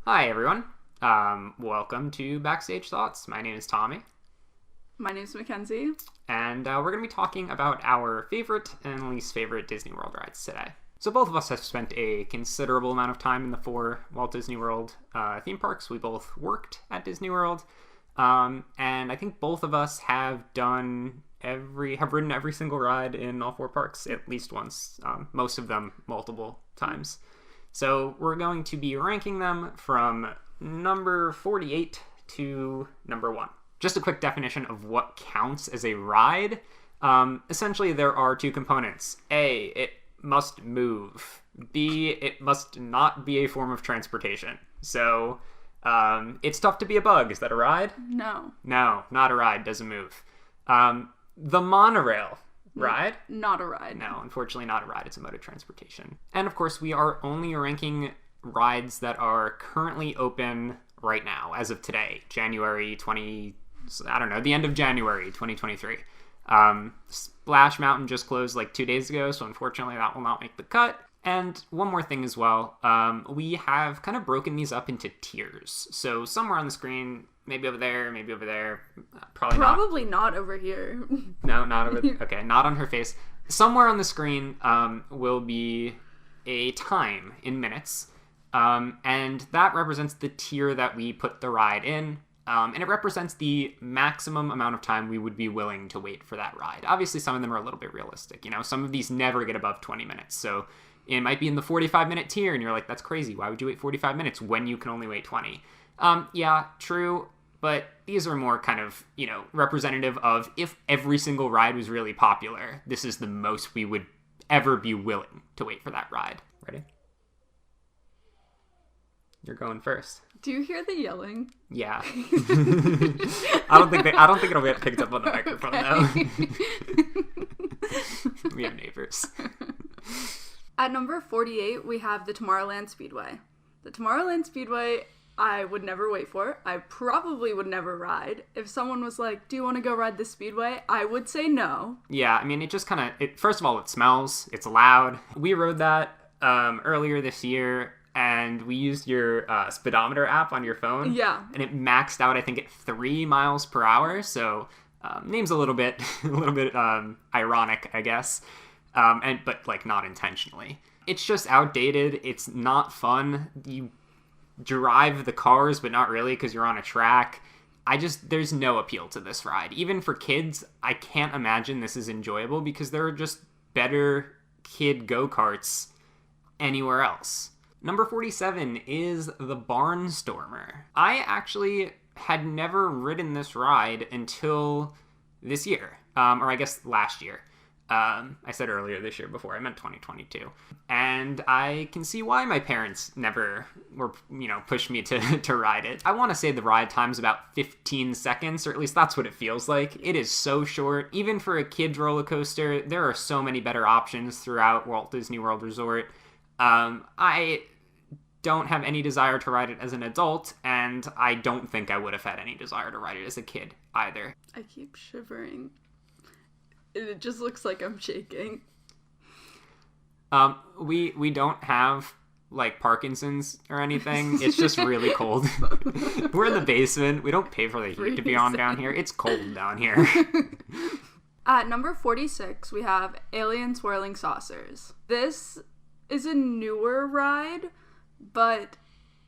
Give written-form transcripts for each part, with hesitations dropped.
Hi, everyone. Welcome to Backstage Thoughts. My name is Tommy, My name's Mackenzie. and we're going to be talking about our favorite and least favorite Disney World rides today. So both of us have spent a considerable amount of time in the four Walt Disney World theme parks. We both worked at Disney World, and I think both of us have ridden every single ride in all four parks at least once, most of them multiple times. So we're going to be ranking them from number 48 to number 1. Just a quick definition of what counts as a ride. Essentially, there are two components. A, it must move. B, it must not be a form of transportation. So it's tough to be a bug. Is that a ride? No. No, not a ride. Doesn't move. The monorail. Ride? Not a ride. No, unfortunately not a ride. It's a mode of transportation. And of course, we are only ranking rides that are currently open right now, as of today, the end of January 2023. Splash Mountain just closed like 2 days ago, so unfortunately that will not make the cut. And one more thing as well, we have kind of broken these up into tiers. So somewhere on the screen, maybe over there, Probably not over here. No, not over. Okay, not on her face. Somewhere on the screen will be a time in minutes, and that represents the tier that we put the ride in, and it represents the maximum amount of time we would be willing to wait for that ride. Obviously, some of them are a little bit realistic. Some of these never get above 20 minutes, so it might be in the 45-minute tier, and you're like, that's crazy. Why would you wait 45 minutes when you can only wait 20? Yeah, true. But these are more kind of, representative of if every single ride was really popular, this is the most we would ever be willing to wait for that ride. Ready? You're going first. Do you hear the yelling? Yeah. I don't think it'll get picked up on the microphone though. We have neighbors. At number 48, we have the Tomorrowland Speedway. The Tomorrowland Speedway, I would never wait for. I probably would never ride. If someone was like, do you want to go ride the Speedway? I would say no. Yeah, I mean, it just first of all, it smells. It's loud. We rode that earlier this year, and we used your speedometer app on your phone. Yeah. And it maxed out, I think, at 3 miles per hour. So name's a little bit ironic, I guess. But like not intentionally. It's just outdated. It's not fun. You drive the cars, but not really because you're on a track. There's no appeal to this ride. Even for kids, I can't imagine this is enjoyable because there are just better kid go-karts anywhere else. Number 47 is the Barnstormer. I actually had never ridden this ride until this year, or I guess last year. I said earlier this year before, I meant 2022. And I can see why my parents never were, pushed me to ride it. I want to say the ride time's about 15 seconds, or at least that's what it feels like. It is so short. Even for a kid's roller coaster, there are so many better options throughout Walt Disney World Resort. I don't have any desire to ride it as an adult, and I don't think I would have had any desire to ride it as a kid either. I keep shivering. It just looks like I'm shaking. We don't have like Parkinson's or anything. It's just really cold. We're in the basement. We don't pay for the heat to be on down here. It's cold down here. At number 46, we have Alien Swirling Saucers. This is a newer ride, but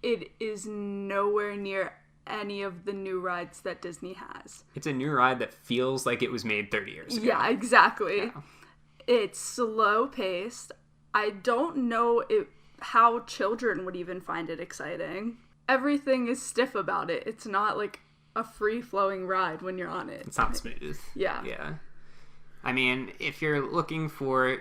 it is nowhere near any of the new rides that Disney has. It's a new ride that feels like it was made 30 years ago. Yeah, exactly. Yeah. It's slow paced. I don't know how children would even find it exciting. Everything is stiff about it. It's not like a free-flowing ride when you're on it. It's not smooth. Yeah. Yeah. I mean, if you're looking for,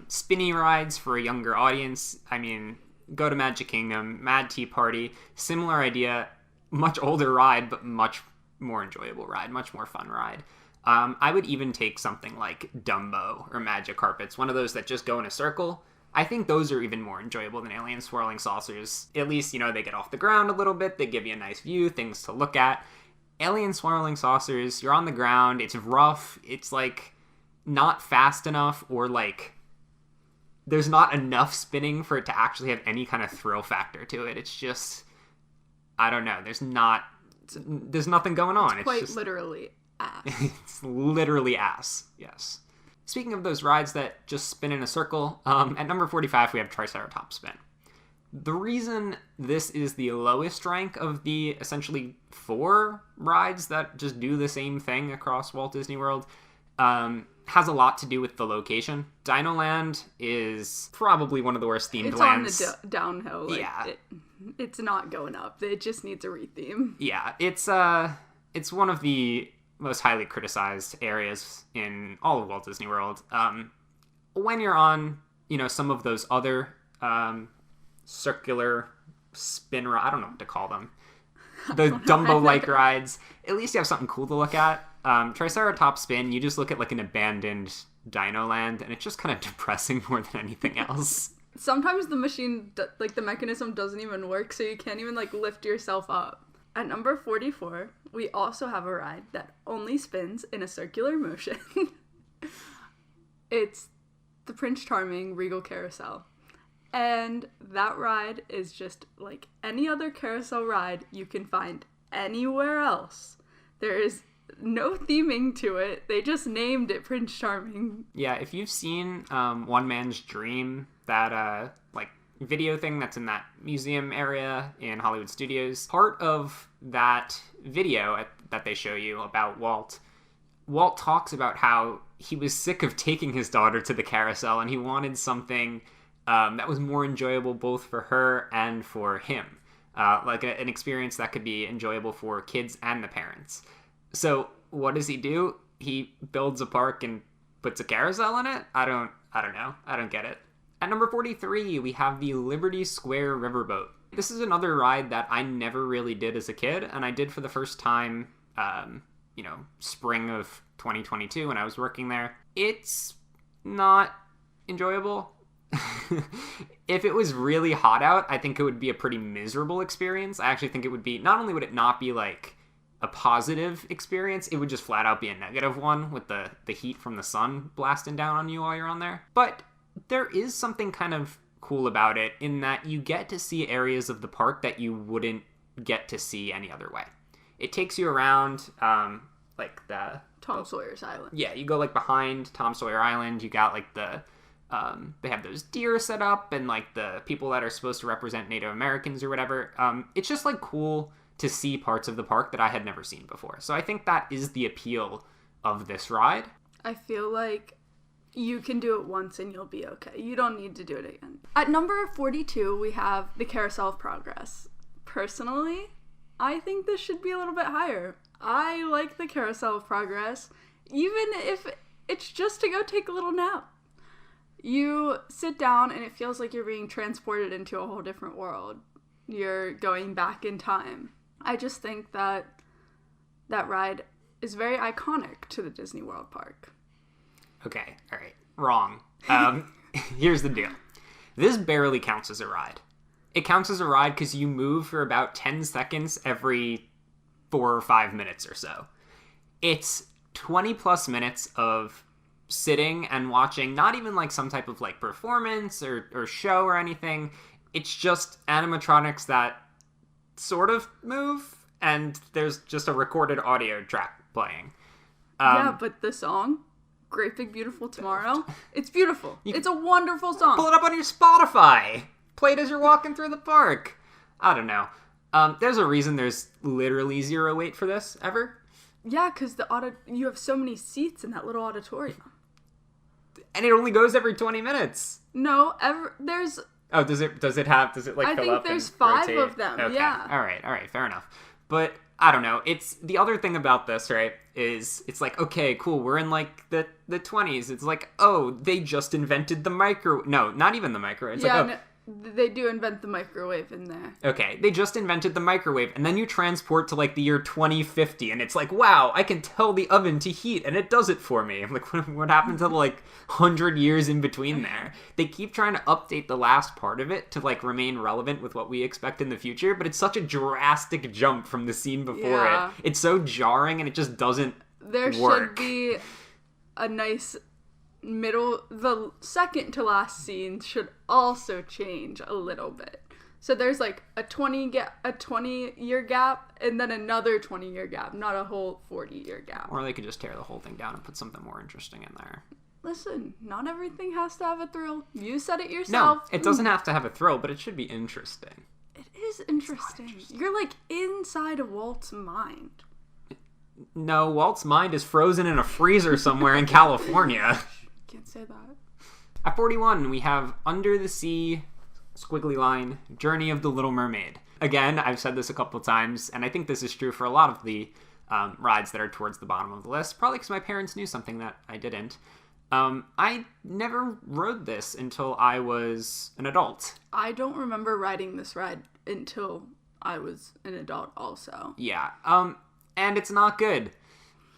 spinny rides for a younger audience, I mean, go to Magic Kingdom, Mad Tea Party, similar idea. Much older ride, but much more enjoyable ride, much more fun ride. I would even take something like Dumbo or Magic Carpets, one of those that just go in a circle. I think those are even more enjoyable than Alien Swirling Saucers. At least, they get off the ground a little bit, they give you a nice view, things to look at. Alien Swirling Saucers, you're on the ground, it's rough, it's like not fast enough or like there's not enough spinning for it to actually have any kind of thrill factor to it. It's just, I don't know. There's nothing going on. It's quite literally ass. It's literally ass. Yes. Speaking of those rides that just spin in a circle, at number 45 we have Triceratops Spin. The reason this is the lowest rank of the essentially 4 rides that just do the same thing across Walt Disney World has a lot to do with the location. Dino Land is probably one of the worst themed lands. It's on the downhill. Like, yeah. It's not going up. It just needs a retheme. Yeah, it's one of the most highly criticized areas in all of Walt Disney World. When you're on, some of those other circular spin ride, I don't know what to call them, the Dumbo-like rides, at least you have something cool to look at. Triceratops Spin, you just look at like an abandoned Dino Land, and it's just kind of depressing more than anything else. Sometimes the machine, like the mechanism doesn't even work, so you can't even like lift yourself up. At number 44, we also have a ride that only spins in a circular motion. It's the Prince Charming Regal Carousel. And that ride is just like any other carousel ride you can find anywhere else. There is no theming to it. They just named it Prince Charming. Yeah, if you've seen One Man's Dream, that video thing that's in that museum area in Hollywood Studios, part of that video that they show you about Walt talks about how he was sick of taking his daughter to the carousel and he wanted something that was more enjoyable both for her and for him. An experience that could be enjoyable for kids and the parents. So what does he do? He builds a park and puts a carousel in it? I don't know. I don't get it. At number 43, we have the Liberty Square Riverboat. This is another ride that I never really did as a kid, and I did for the first time, spring of 2022 when I was working there. It's not enjoyable. If it was really hot out, I think it would be a pretty miserable experience. I actually think it would be, not only would it not be like a positive experience, it would just flat out be a negative one with the heat from the sun blasting down on you while you're on there. But there is something kind of cool about it in that you get to see areas of the park that you wouldn't get to see any other way. It takes you around like the Tom Sawyer's Island. Yeah, you go like behind Tom Sawyer Island. You got like the they have those deer set up and like the people that are supposed to represent Native Americans or whatever. It's just like cool to see parts of the park that I had never seen before. So I think that is the appeal of this ride. I feel like you can do it once and you'll be okay. You don't need to do it again. At number 42, we have the Carousel of Progress. Personally, I think this should be a little bit higher. I like the Carousel of Progress, even if it's just to go take a little nap. You sit down and it feels like you're being transported into a whole different world. You're going back in time. I just think that ride is very iconic to the Disney World Park. Okay, all right, wrong. Here's the deal. This barely counts as a ride. It counts as a ride because you move for about 10 seconds every 4 or 5 minutes or so. It's 20 plus minutes of sitting and watching, not even like some type of like performance or show or anything. It's just animatronics that sort of move, and there's just a recorded audio track playing. Yeah, but the song, Great Big Beautiful Tomorrow, it's beautiful. It's a wonderful song. Pull it up on your Spotify. Play it as you're walking through the park. I don't know. There's a reason there's literally zero wait for this ever. Yeah, because you have so many seats in that little auditorium. And it only goes every 20 minutes. No, there's... Oh, does it like fill up? I think there's 5 rotate? of them, okay. Yeah. All right, fair enough. But I don't know. It's the other thing about this, right, is it's like, okay, cool, we're in like the 20s. It's like, oh, they just invented the microwave. No, not even the microwave. It's like, oh, they do invent the microwave in there. Okay, they just invented the microwave, and then you transport to like the year 2050, and it's like, wow, I can tell the oven to heat, and it does it for me. I'm like, what happened to the like 100 years in between there? They keep trying to update the last part of it to like remain relevant with what we expect in the future, but it's such a drastic jump from the scene before it. It's so jarring, and it just doesn't There work. should be a nice the second to last scene should also change a little bit. So there's like a 20-year gap, and then another 20-year gap, not a whole 40-year gap. Or they could just tear the whole thing down and put something more interesting in there. Listen, not everything has to have a thrill. You said it yourself. No, it doesn't have to have a thrill, but it should be interesting. It is interesting. You're like inside of Walt's mind. No, Walt's mind is frozen in a freezer somewhere in California. Can't say that. At 41, we have Under the Sea, squiggly line, Journey of the Little Mermaid. Again, I've said this a couple times, and I think this is true for a lot of the rides that are towards the bottom of the list, probably because my parents knew something that I didn't. I never rode this until I was an adult. I don't remember riding this ride until I was an adult also. Yeah, and it's not good.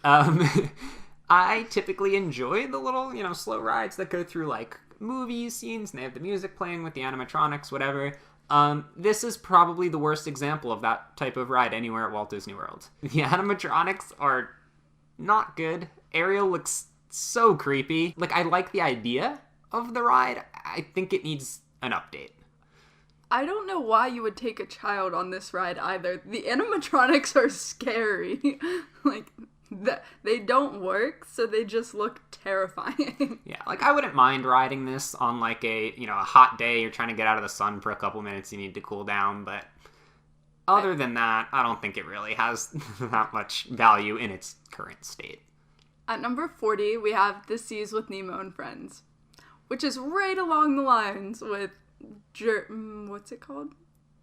I typically enjoy the little, slow rides that go through, like, movie scenes, and they have the music playing with the animatronics, whatever. This is probably the worst example of that type of ride anywhere at Walt Disney World. The animatronics are not good. Ariel looks so creepy. Like, I like the idea of the ride. I think it needs an update. I don't know why you would take a child on this ride either. The animatronics are scary. Like, they don't work, so they just look terrifying. Yeah, like, I wouldn't mind riding this on, like, a hot day. You're trying to get out of the sun for a couple minutes. You need to cool down, but other than that, I don't think it really has that much value in its current state. At number 40, we have The Seas with Nemo and Friends, which is right along the lines with what's it called?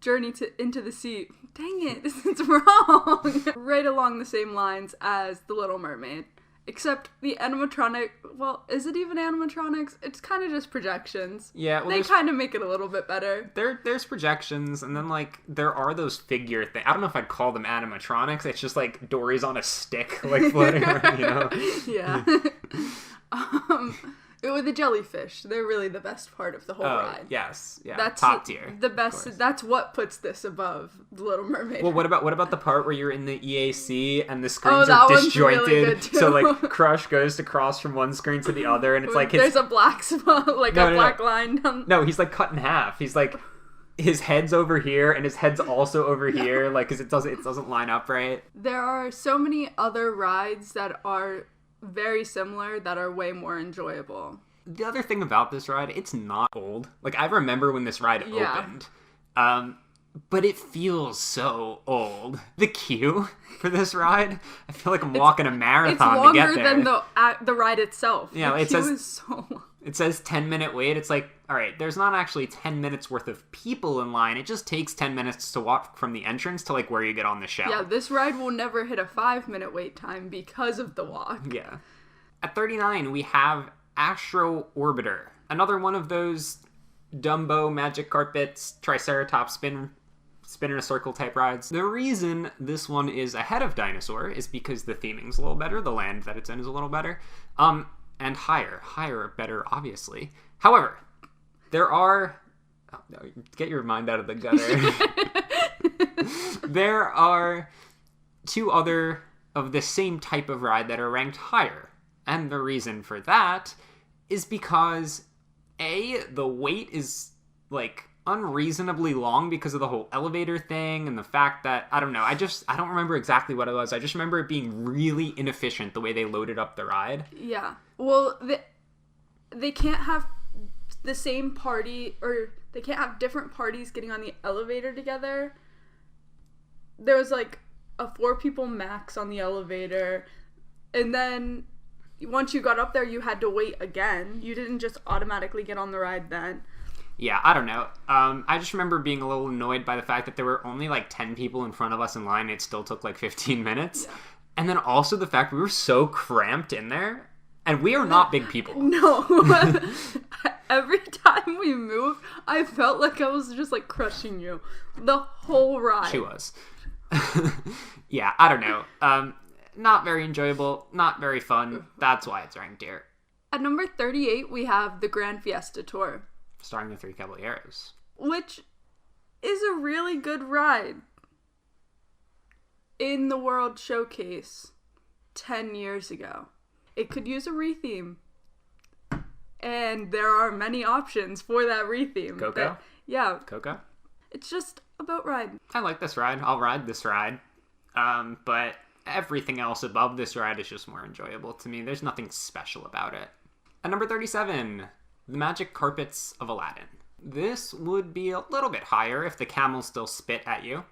Journey into the Sea. Dang it, it's wrong. Right along the same lines as The Little Mermaid, except the animatronic. Well, is it even animatronics? It's kind of just projections. Yeah, well, they kind of make it a little bit better. There's projections, and then like there are those figure things. I don't know if I'd call them animatronics. It's just like Dory's on a stick, like floating around, Yeah. With the jellyfish, they're really the best part of the whole ride. Yes, yeah, that's top tier. The best. That's what puts this above The Little Mermaid. Well, what about the part where you're in the EAC and the screens that are one's disjointed? Really good too. So like Crush goes to cross from one screen to the other, and it's like there's a black spot, like a black line down. No, he's like cut in half. He's like his head's over here, and his head's also over here, like because it doesn't line up right. There are so many other rides that are very similar that are way more enjoyable. The other thing about this ride, it's not old. Like, I remember when this ride opened. But it feels so old. The queue for this ride, I feel like I'm walking a marathon to get there. It's longer than the ride itself. Yeah, the queue is so long. It says 10-minute wait. It's like, all right, there's not actually 10 minutes worth of people in line. It just takes 10 minutes to walk from the entrance to, like, where you get on the show. Yeah, this ride will never hit a 5-minute wait time because of the walk. Yeah. At 39, we have Astro Orbiter, another one of those Dumbo, Magic Carpets, Triceratops spin in a circle type rides. The reason this one is ahead of Dinosaur is because the theming's a little better, the land that it's in is a little better, and higher better, obviously. However, there are... Oh, no, get your mind out of the gutter. There are two other of the same type of ride that are ranked higher. And the reason for that is because, A, the wait is, like, unreasonably long because of the whole elevator thing and the fact that, I don't know, I don't remember exactly what it was. I just remember it being really inefficient the way they loaded up the ride. Yeah. Well, they can't have the same party, or they can't have different parties getting on the elevator together. There was, like, a 4 people max on the elevator, and then once you got up there, you had to wait again. You didn't just automatically get on the ride then. Yeah, I don't know. I just remember being a little annoyed by the fact that there were only like 10 people in front of us in line. And it still took like 15 minutes. Yeah. And then also the fact we were so cramped in there. And we are not big people. No. Every time we moved, I felt like I was just like crushing you. The whole ride. She was. Yeah, I don't know. Not very enjoyable, not very fun. That's why it's ranked here. At number 38, we have the Grand Fiesta Tour. Starring the Three Caballeros. Which is a really good ride. In the World Showcase 10 years ago. It could use a retheme. And there are many options for that retheme. Coco? Yeah. Coco? It's just a boat ride. I like this ride. I'll ride this ride. But everything else above this ride is just more enjoyable to me. There's nothing special about it. At number 37, the Magic Carpets of Aladdin. This would be a little bit higher if the camels still spit at you.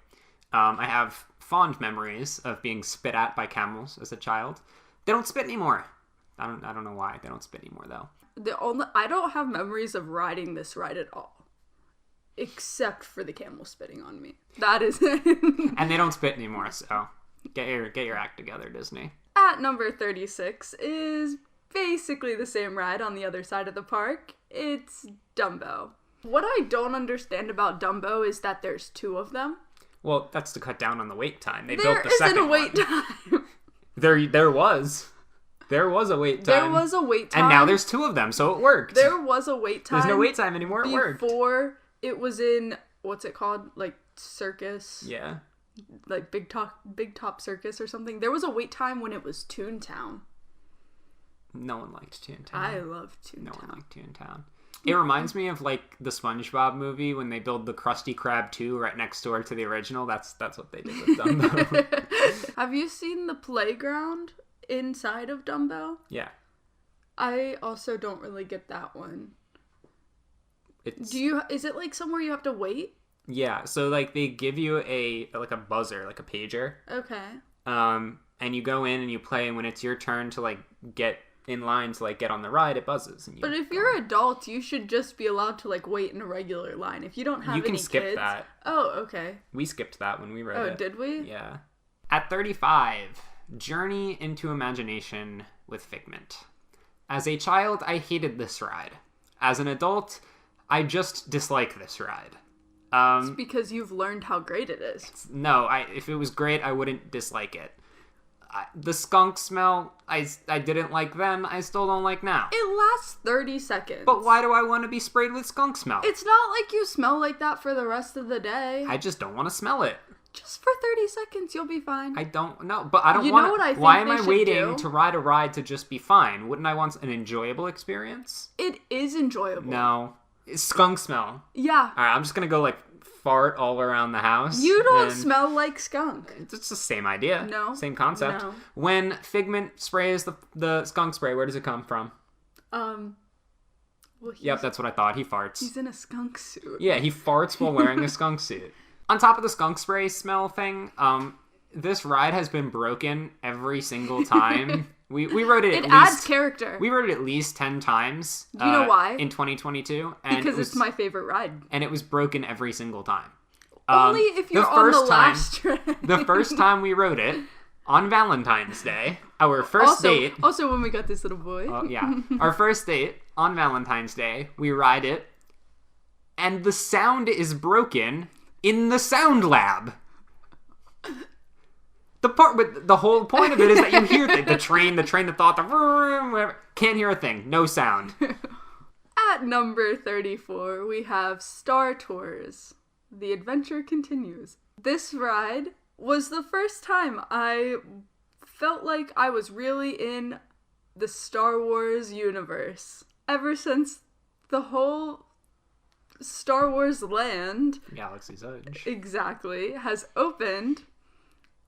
I have fond memories of being spit at by camels as a child. They don't spit anymore. I don't know why they don't spit anymore though. I don't have memories of riding this ride at all. Except for the camel spitting on me. That is it. And they don't spit anymore, so get your act together, Disney. At number 36 is basically the same ride on the other side of the park. It's Dumbo. What I don't understand about Dumbo is that there's 2 of them. Well, that's to cut down on the wait time. They There built the second isn't a wait one. time. There was a wait time. There was a wait time. And now there's 2 of them, so it worked. There was a wait time. There's no wait time anymore. It worked. Before it was in, what's it called? Like circus? Yeah. Like Big Top Circus or something. There was a wait time when it was Toontown. No one liked Toontown. I love Toontown. No one liked Toontown. It reminds me of like the SpongeBob movie when they build the Krusty Krab 2 right next door to the original. That's what they did with Dumbo. Have you seen the playground inside of Dumbo? Yeah. I also don't really get that one. Is it like somewhere you have to wait? Yeah, so like they give you a buzzer, like a pager. Okay. And you go in and you play, and when it's your turn to like get in line to like get on the ride, it buzzes. And but if you're adults, you should just be allowed to like wait in a regular line. If you don't have any kids. You can skip that. Oh, okay. We skipped that when we rode it. Oh, did we? Yeah. At 35, Journey into Imagination with Figment. As a child, I hated this ride. As an adult, I just dislike this ride. It's because you've learned how great it is. No, if it was great, I wouldn't dislike it. The skunk smell, I didn't like then, I still don't like now. It lasts 30 seconds. But why do I want to be sprayed with skunk smell? It's not like you smell like that for the rest of the day. I just don't want to smell it. Just for 30 seconds, you'll be fine. I don't know, but I don't want to... You know what I think Why am they I should waiting do? to ride a ride to just be fine? Wouldn't I want an enjoyable experience? It is enjoyable. No. It's skunk smell. Yeah. Alright, I'm just gonna go, like, fart all around the house. You don't smell like skunk. It's the same idea. No. Same concept. No. When Figment sprays the skunk spray, where does it come from? Well, yep, that's what I thought. He farts. He's in a skunk suit. Yeah, he farts while wearing a skunk suit. On top of the skunk spray smell thing, this ride has been broken every single time. We rode it at least... It adds character. We rode it at least 10 times. Do you know why? In 2022. And because it's my favorite ride. And it was broken every single time. Only if you're on the last train. The first time we rode it, on Valentine's Day, our first date... Also when we got this little boy. Yeah. Our first date, on Valentine's Day, we ride it, and the sound is broken in the sound lab. The whole point of it is that you hear the train, the thought, whatever. Can't hear a thing. No sound. At number 34, we have Star Tours. The adventure continues. This ride was the first time I felt like I was really in the Star Wars universe. Ever since the whole Star Wars land, Galaxy's Edge, exactly, has opened,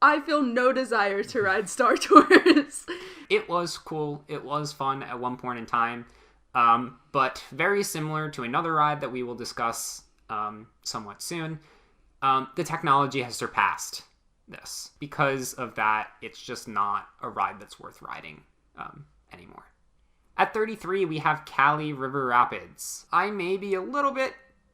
I feel no desire to ride Star Tours. It was cool. It was fun at one point in time, but very similar to another ride that we will discuss somewhat soon. The technology has surpassed this. Because of that, it's just not a ride that's worth riding anymore. At 33, we have Cali River Rapids. I may be a little bit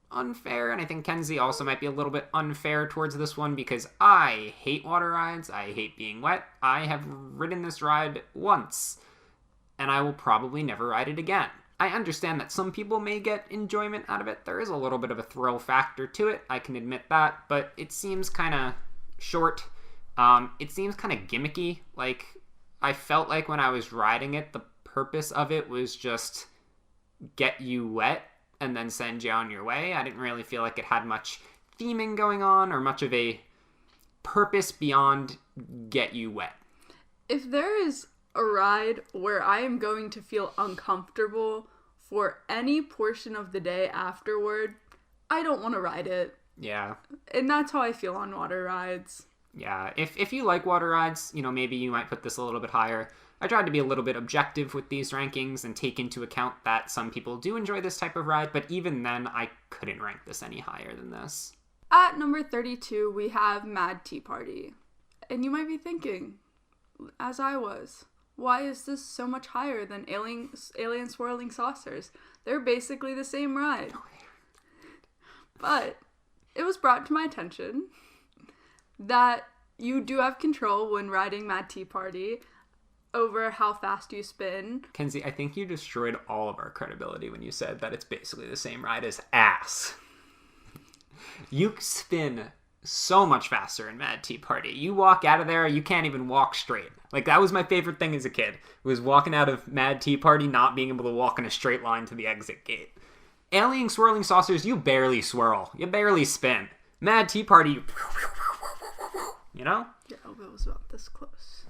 unfair, and I think Kenzie also might be a little bit unfair towards this one because I hate water rides. I hate being wet. I have ridden this ride once, and I will probably never ride it again. I understand that some people may get enjoyment out of it. There is a little bit of a thrill factor to it. I can admit that, but it seems kind of short. It seems kind of gimmicky. Like, I felt like when I was riding it, the purpose of it was just get you wet and then send you on your way. I didn't really feel like it had much theming going on or much of a purpose beyond get you wet. If there is a ride where I am going to feel uncomfortable for any portion of the day afterward, I don't want to ride it. Yeah. And that's how I feel on water rides. Yeah. If you like water rides, maybe you might put this a little bit higher. I tried to be a little bit objective with these rankings and take into account that some people do enjoy this type of ride, but even then, I couldn't rank this any higher than this. At number 32, we have Mad Tea Party. And you might be thinking, as I was, why is this so much higher than Alien Swirling Saucers? They're basically the same ride. But it was brought to my attention that you do have control when riding Mad Tea Party over how fast you spin. Kenzie, I think you destroyed all of our credibility when you said that it's basically the same ride as ass. You spin so much faster in Mad Tea Party. You walk out of there, you can't even walk straight. Like, that was my favorite thing as a kid, was walking out of Mad Tea Party not being able to walk in a straight line to the exit gate. Alien Swirling Saucers, you barely swirl. You barely spin. Mad Tea Party, you know? Your elbow was about this close.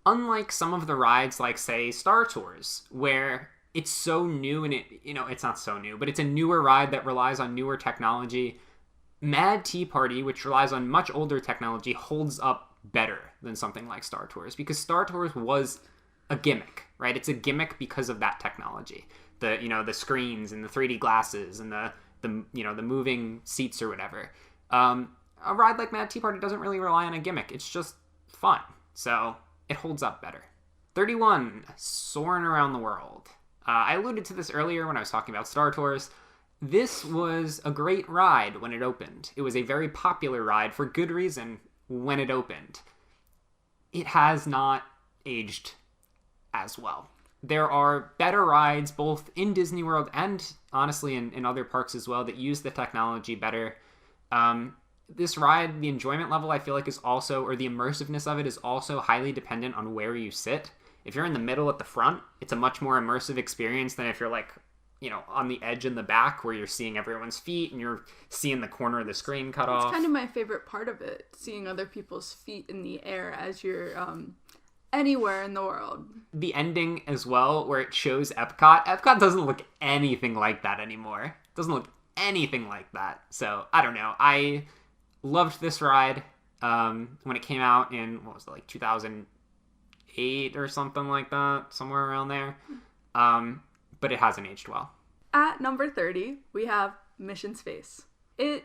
Unlike some of the rides like, say, Star Tours, where it's so new and it's not so new, but it's a newer ride that relies on newer technology. Mad Tea Party, which relies on much older technology, holds up better than something like Star Tours, because Star Tours was a gimmick, right? It's a gimmick because of that technology. The screens and the 3D glasses and the moving seats or whatever. A ride like Mad Tea Party doesn't really rely on a gimmick. It's just fun. So it holds up better. 31, Soarin' Around the World. I alluded to this earlier when I was talking about Star Tours. This was a great ride when it opened. It was a very popular ride for good reason when it opened. It has not aged as well. There are better rides both in Disney World and honestly in other parks as well that use the technology better. This ride, the enjoyment level I feel like is also, or the immersiveness of it is also highly dependent on where you sit. If you're in the middle at the front, it's a much more immersive experience than if you're like, on the edge in the back where you're seeing everyone's feet and you're seeing the corner of the screen cut off. It's kind of my favorite part of it, seeing other people's feet in the air as you're anywhere in the world. The ending as well, where it shows Epcot. Epcot doesn't look anything like that anymore. It doesn't look anything like that. So, I don't know. I loved this ride when it came out in, 2008 or something like that, somewhere around there. But it hasn't aged well. At number 30, we have Mission Space. It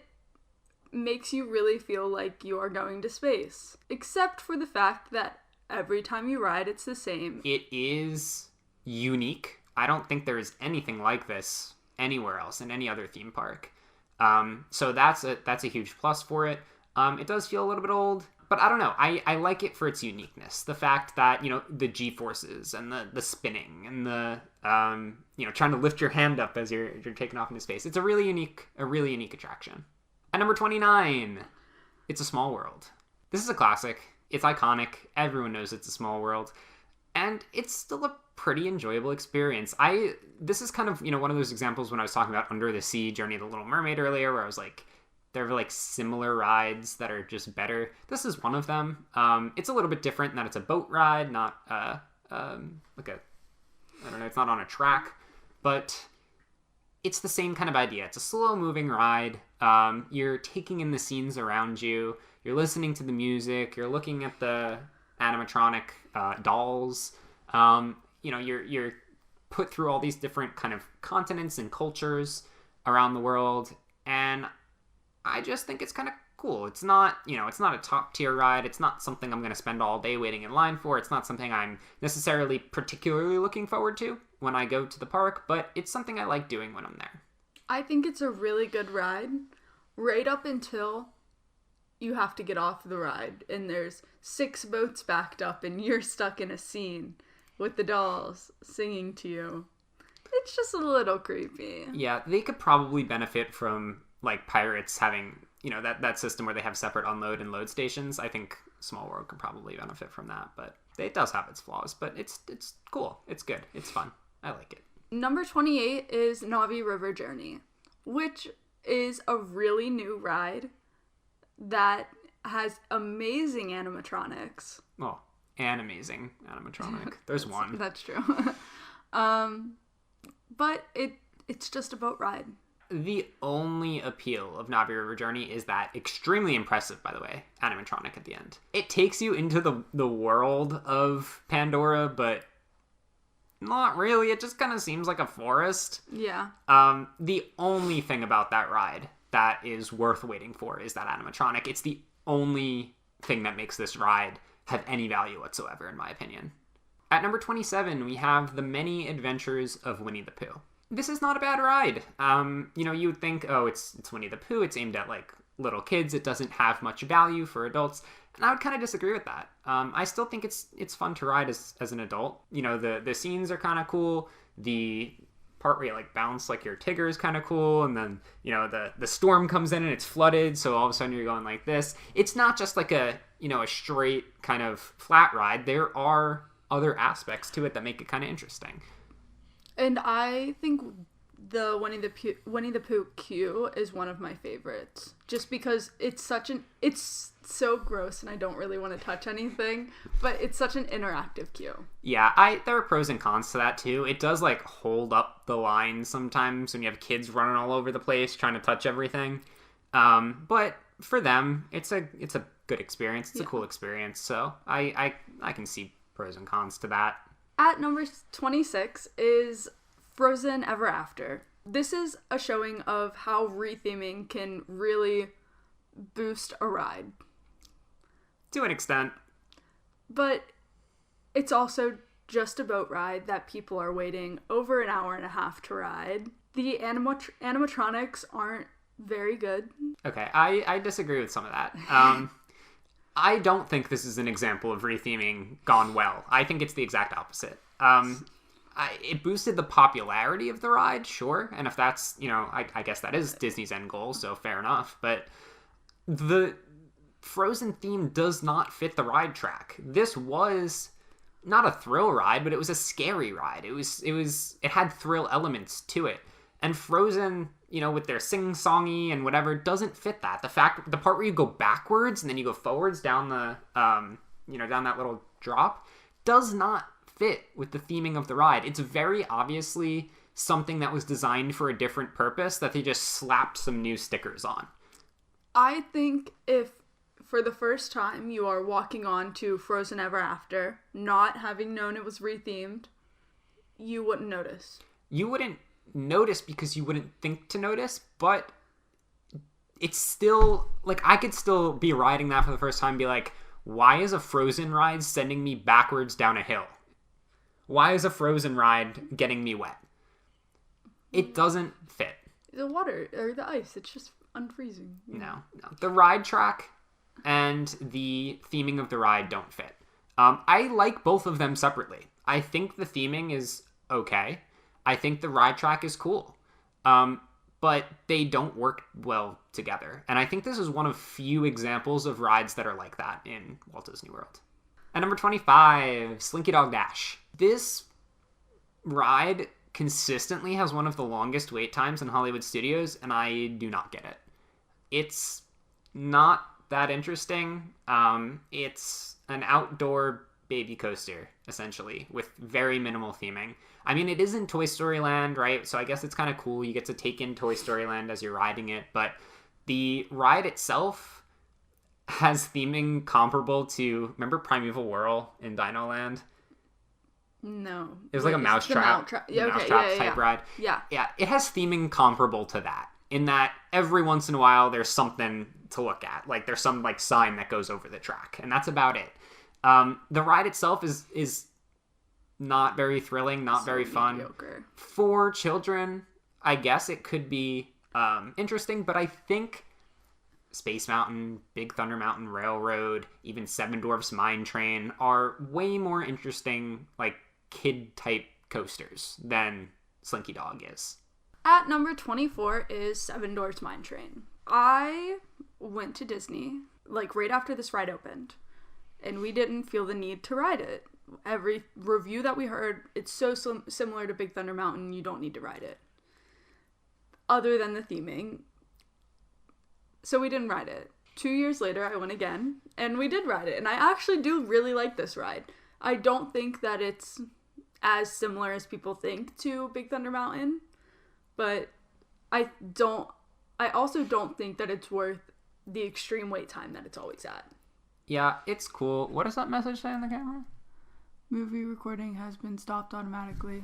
makes you really feel like you are going to space, except for the fact that every time you ride, it's the same. It is unique. I don't think there is anything like this anywhere else in any other theme park. So that's a huge plus for it. It does feel a little bit old, but I don't know. I like it for its uniqueness. The fact that, the G-forces and the spinning and the, trying to lift your hand up as you're taking off into space. It's a really unique attraction. At number 29, It's a Small World. This is a classic. It's iconic. Everyone knows It's a Small World. And it's still a pretty enjoyable experience. This is kind of, one of those examples when I was talking about Under the Sea, Journey of the Little Mermaid earlier, where I was like, there are similar rides that are just better. This is one of them. It's a little bit different in that it's a boat ride, not it's not on a track, but it's the same kind of idea. It's a slow moving ride. You're taking in the scenes around you. You're listening to the music. You're looking at the animatronic dolls. You're put through all these different kind of continents and cultures around the world, and I just think it's kind of cool. It's not, it's not a top tier ride. It's not something I'm going to spend all day waiting in line for. It's not something I'm necessarily particularly looking forward to when I go to the park, but it's something I like doing when I'm there. I think it's a really good ride right up until you have to get off the ride and there's 6 boats backed up and you're stuck in a scene with the dolls singing to you. It's just a little creepy. Yeah, they could probably benefit from Pirates having, that system where they have separate unload and load stations. I think Small World could probably benefit from that, but it does have its flaws, but it's cool. It's good. It's fun. I like it. Number 28 is Navi River Journey, which is a really new ride that has amazing animatronics. Well, an amazing animatronic. There's one. That's true. but it's just a boat ride. The only appeal of Navi River Journey is that extremely impressive, by the way, animatronic at the end. It takes you into the world of Pandora, but not really. It just kind of seems like a forest. Yeah. The only thing about that ride that is worth waiting for is that animatronic. It's the only thing that makes this ride have any value whatsoever, in my opinion. At number 27, we have The Many Adventures of Winnie the Pooh. This is not a bad ride. You would think, oh, it's Winnie the Pooh. It's aimed at, like, little kids. It doesn't have much value for adults. And I would kind of disagree with that. I still think it's fun to ride as an adult. The scenes are kind of cool. The part where you, like, bounce like your Tigger is kind of cool. And then, the storm comes in and it's flooded. So all of a sudden you're going like this. It's not just like a straight kind of flat ride. There are other aspects to it that make it kind of interesting. And I think the Winnie the Pooh queue is one of my favorites, just because it's so gross and I don't really want to touch anything, but it's such an interactive queue. Yeah, there are pros and cons to that too. It does, like, hold up the line sometimes when you have kids running all over the place trying to touch everything. But for them, it's a good experience. It's a cool experience. So I can see pros and cons to that. At number 26 is Frozen Ever After. This is a showing of how retheming can really boost a ride. To an extent. But it's also just a boat ride that people are waiting over an hour and a half to ride. The animatronics aren't very good. Okay, I disagree with some of that. I don't think this is an example of retheming gone well. I think it's the exact opposite. It boosted the popularity of the ride, sure. And if that's, I guess that is Disney's end goal, so fair enough. But the Frozen theme does not fit the ride track. This was not a thrill ride, but it was a scary ride. It had thrill elements to it. And Frozen, with their sing-songy and whatever, doesn't fit that. The part where you go backwards and then you go forwards down the, down that little drop, does not fit with the theming of the ride. It's very obviously something that was designed for a different purpose that they just slapped some new stickers on. I think if for the first time you are walking on to Frozen Ever After, not having known it was rethemed, you wouldn't notice. You wouldn't notice because you wouldn't think to notice, but it's still, like, I could still be riding that for the first time and be like, why is a Frozen ride sending me backwards down a hill? Why is a Frozen ride getting me wet? It doesn't fit. The water or the ice, it's just unfreezing. No. The ride track and the theming of the ride don't fit. I like both of them separately. I think the theming is okay. I think the ride track is cool. But they don't work well together. And I think this is one of few examples of rides that are like that in Walt Disney World. At number 25, Slinky Dog Dash. This ride consistently has one of the longest wait times in Hollywood studios, and I do not get it. It's not that interesting. It's an outdoor baby coaster, essentially, with very minimal theming. I mean, it is in Toy Story Land, right? So I guess it's kind of cool. You get to take in Toy Story Land as you're riding it, but the ride itself has theming comparable to, remember Primeval Whirl in Dino Land? No. It was like a mousetrap type ride. Yeah. Yeah, it has theming comparable to that, in that every once in a while there's something to look at. Like, there's some, like, sign that goes over the track, and that's about it. The ride itself is not very thrilling, not very fun. Mediocre. For children, I guess it could be interesting, but I think Space Mountain, Big Thunder Mountain Railroad, even Seven Dwarfs Mine Train are way more interesting, like, kid-type coasters than Slinky Dog is. At number 24 is Seven Dwarfs Mine Train. I went to Disney, like, right after this ride opened, and we didn't feel the need to ride it. Every review that we heard, it's so similar to Big Thunder Mountain, you don't need to ride it. Other than the theming. So we didn't ride it. 2 years later, I went again, and we did ride it. And I actually do really like this ride. I don't think that it's as similar as people think to Big Thunder Mountain, but I also don't think that it's worth the extreme wait time that it's always at. Yeah, it's cool. What does that message say on the camera? Movie recording has been stopped automatically.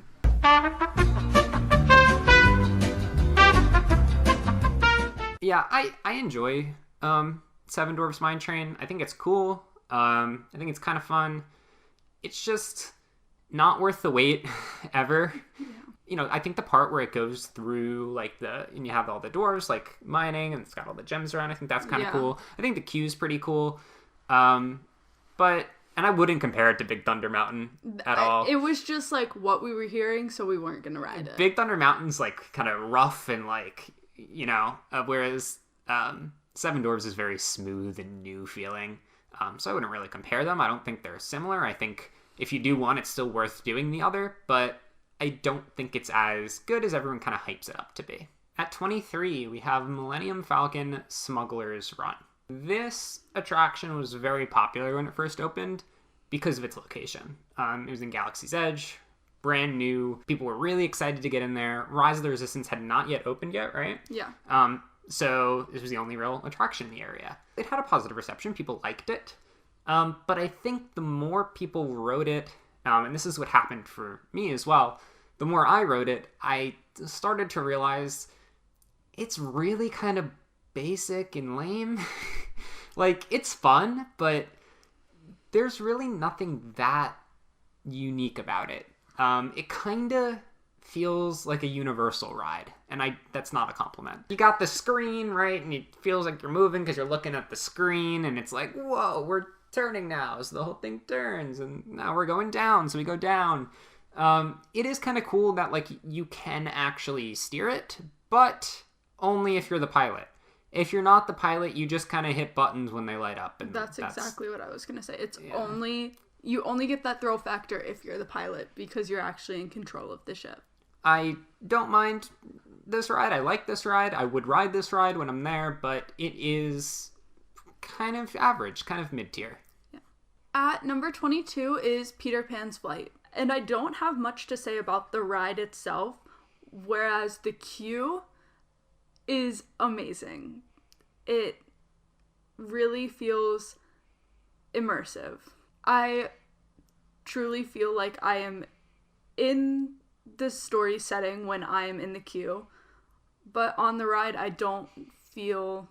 Yeah, I enjoy Seven Dwarfs Mine Train. I think it's cool. I think it's kind of fun. It's just not worth the wait ever. Yeah. You know, I think the part where it goes through, like, and you have all the dwarves, like, mining, and it's got all the gems around, I think that's kind of cool. I think the queue's pretty cool. And I wouldn't compare it to Big Thunder Mountain at all. It was just, like, what we were hearing, so we weren't going to ride it. Big Thunder Mountain's, like, kind of rough and, like, you know, whereas Seven Dwarfs is very smooth and new feeling. So I wouldn't really compare them. I don't think they're similar. I think if you do one, it's still worth doing the other, but I don't think it's as good as everyone kind of hypes it up to be. At 23, we have Millennium Falcon Smuggler's Run. This attraction was very popular when it first opened because of its location. It was in Galaxy's Edge, brand new. People were really excited to get in there. Rise of the Resistance had not yet opened yet, right? Yeah. So this was the only real attraction in the area. It had a positive reception. People liked it. But I think the more people rode it, and this is what happened for me as well, the more I rode it, I started to realize it's really kind of basic and lame. Like, it's fun, but there's really nothing that unique about it. It kind of feels like a Universal ride, and that's not a compliment. You got the screen, right, and it feels like you're moving because you're looking at the screen, and it's like, whoa, we're turning now, so the whole thing turns, and now we're going down, so we go down. It is kind of cool that, like, you can actually steer it, but only if you're the pilot. If you're not the pilot, you just kind of hit buttons when they light up. And that's exactly what I was going to say. You only get that thrill factor if you're the pilot, because you're actually in control of the ship. I don't mind this ride. I like this ride. I would ride this ride when I'm there, but it is kind of average, kind of mid-tier. Yeah. At number 22 is Peter Pan's Flight. And I don't have much to say about the ride itself, whereas the queue is amazing. It really feels immersive. I truly feel like I am in the story setting when I am in the queue, but on the ride I don't feel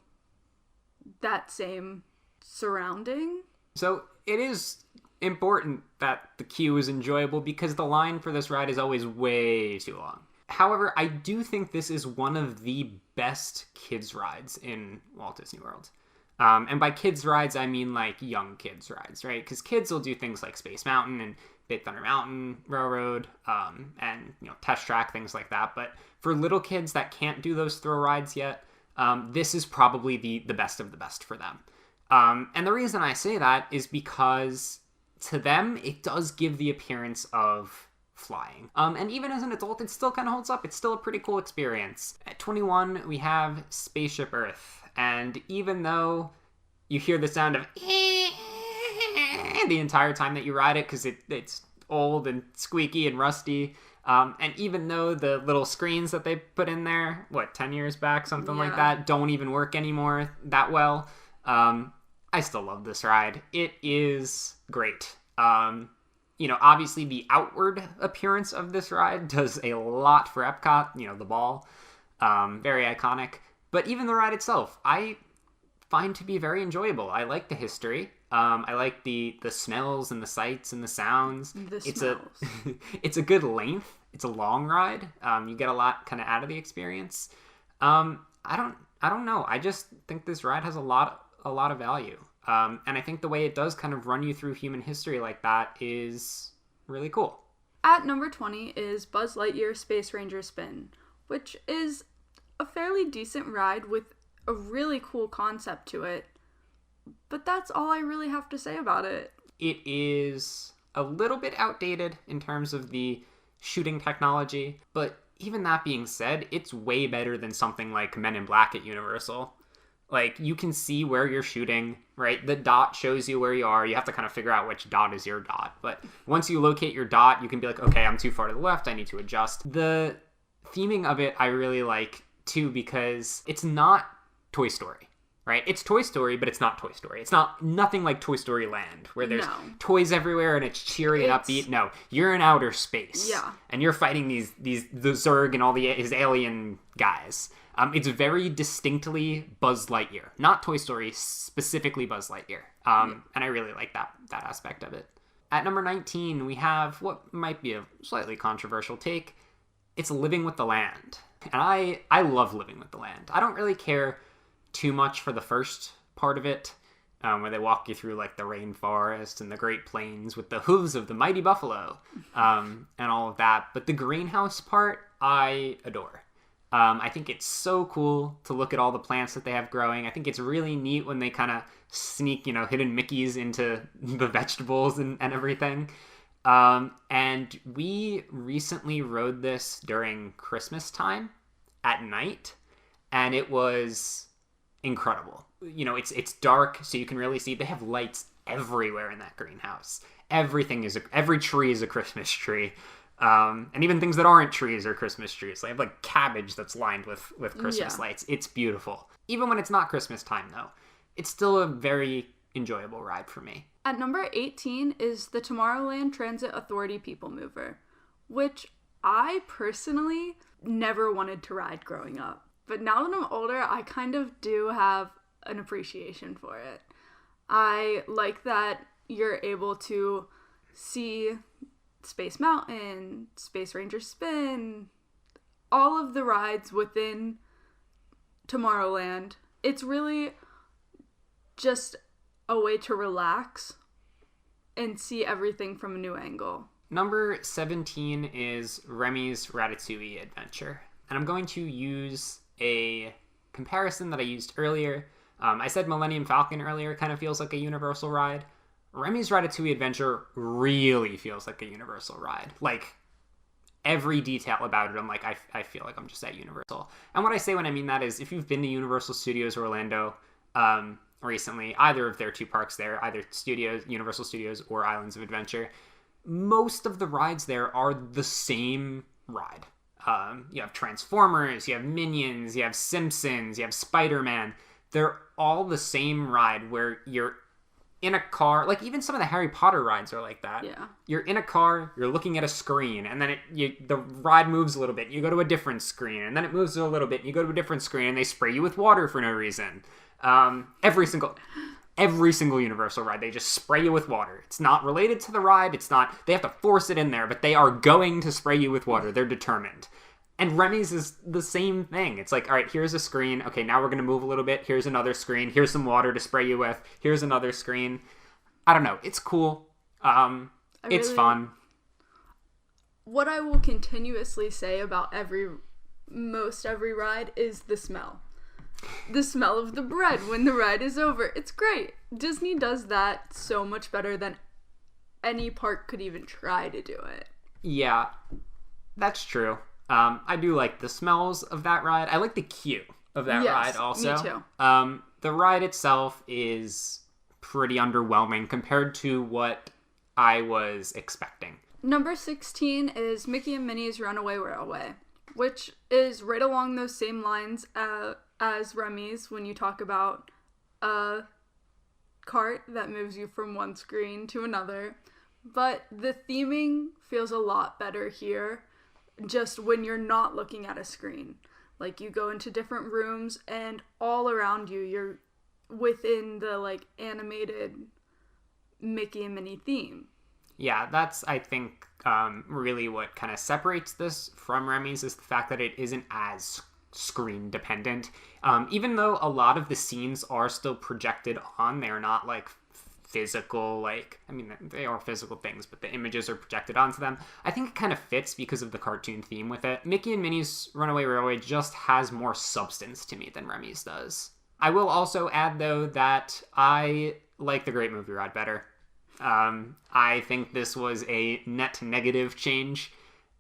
that same surrounding. So it is important that the queue is enjoyable because the line for this ride is always way too long. However, I do think this is one of the best kids rides in Walt Disney World. And by kids rides, I mean like young kids rides, right? Because kids will do things like Space Mountain and Big Thunder Mountain Railroad, and, you know, Test Track, things like that. But for little kids that can't do those thrill rides yet, this is probably the best of the best for them. And the reason I say that is because to them, it does give the appearance of flying. And even as an adult, it still kind of holds up. It's still a pretty cool experience. At 21, we have Spaceship Earth. And even though you hear the sound of the entire time that you ride it, because it's old and squeaky and rusty, and even though the little screens that they put in there, 10 years back, something like that, don't even work anymore that well, I still love this ride. It is great. You know, obviously the outward appearance of this ride does a lot for EPCOT, you know, the ball, very iconic. But even the ride itself, I find to be very enjoyable. I like the history. I like the smells and the sights and the sounds. It's a good length. It's a long ride. You get a lot kind of out of the experience. I don't know. I just think this ride has a lot of value. And I think the way it does kind of run you through human history like that is really cool. At number 20 is Buzz Lightyear Space Ranger Spin, which is a fairly decent ride with a really cool concept to it. But that's all I really have to say about it. It is a little bit outdated in terms of the shooting technology, but even that being said, it's way better than something like Men in Black at Universal. Like, you can see where you're shooting, right? The dot shows you where you are. You have to kind of figure out which dot is your dot. But once you locate your dot, you can be like, okay, I'm too far to the left. I need to adjust. The theming of it, I really like, too, because it's not Toy Story, right? It's Toy Story, but it's not Toy Story. It's nothing like Toy Story Land, where there's toys everywhere and it's cheery and upbeat. No, you're in outer space. Yeah. And you're fighting the Zurg and his alien guys. It's very distinctly Buzz Lightyear, not Toy Story, specifically Buzz Lightyear. And I really like that aspect of it. At number 19, we have what might be a slightly controversial take. It's Living with the Land. And I love Living with the Land. I don't really care too much for the first part of it, where they walk you through like the rainforest and the Great Plains with the hooves of the mighty buffalo, and all of that. But the greenhouse part, I adore. I think it's so cool to look at all the plants that they have growing. I think it's really neat when they kind of sneak, hidden Mickeys into the vegetables and everything. And we recently rode this during Christmas time at night, and it was incredible. It's dark, so you can really see. They have lights everywhere in that greenhouse. Every tree is a Christmas tree. And even things that aren't trees are Christmas trees. They have like cabbage that's lined with Christmas lights. It's beautiful. Even when it's not Christmas time, though, it's still a very enjoyable ride for me. At number 18 is the Tomorrowland Transit Authority People Mover, which I personally never wanted to ride growing up. But now that I'm older, I kind of do have an appreciation for it. I like that you're able to see Space Mountain, Space Ranger Spin, all of the rides within Tomorrowland. It's really just a way to relax and see everything from a new angle. Number 17 is Remy's Ratatouille Adventure. And I'm going to use a comparison that I used earlier. I said Millennium Falcon earlier kind of feels like a Universal ride. Remy's Ratatouille Adventure really feels like a Universal ride. Like, every detail about it, I'm like, I feel like I'm just at Universal. And what I say when I mean that is, if you've been to Universal Studios Orlando recently, either of their two parks there, either Universal Studios or Islands of Adventure, most of the rides there are the same ride. You have Transformers, you have Minions, you have Simpsons, you have Spider-Man. They're all the same ride where you're in a car. Like, even some of the Harry Potter rides are like that. Yeah. You're in a car, you're looking at a screen, and then the ride moves a little bit. You go to a different screen, and then it moves a little bit, and you go to a different screen, and they spray you with water for no reason. Every single Universal ride, they just spray you with water. It's not related to the ride. They have to force it in there, but they are going to spray you with water. They're determined. And Remy's is the same thing. It's like, all right, here's a screen. Okay, now we're going to move a little bit. Here's another screen. Here's some water to spray you with. Here's another screen. I don't know. It's cool. It's fun. What I will continuously say about most every ride is the smell. The smell of the bread when the ride is over. It's great. Disney does that so much better than any park could even try to do it. Yeah, that's true. I do like the smells of that ride. I like the queue of that ride also. Me too. The ride itself is pretty underwhelming compared to what I was expecting. Number 16 is Mickey and Minnie's Runaway Railway, which is right along those same lines as Remy's when you talk about a cart that moves you from one screen to another. But the theming feels a lot better here, just when you're not looking at a screen. Like, you go into different rooms, and all around you, you're within the, like, animated Mickey and Minnie theme. Yeah, that's, I think, really what kind of separates this from Remy's is the fact that it isn't as screen dependent. Even though a lot of the scenes are still projected on, they're not, like, physical, like, I mean, they are physical things, but the images are projected onto them. I think it kind of fits because of the cartoon theme with it. Mickey and Minnie's Runaway Railway just has more substance to me than Remy's does. I will also add, though, that I like the Great Movie Ride better. I think this was a net negative change.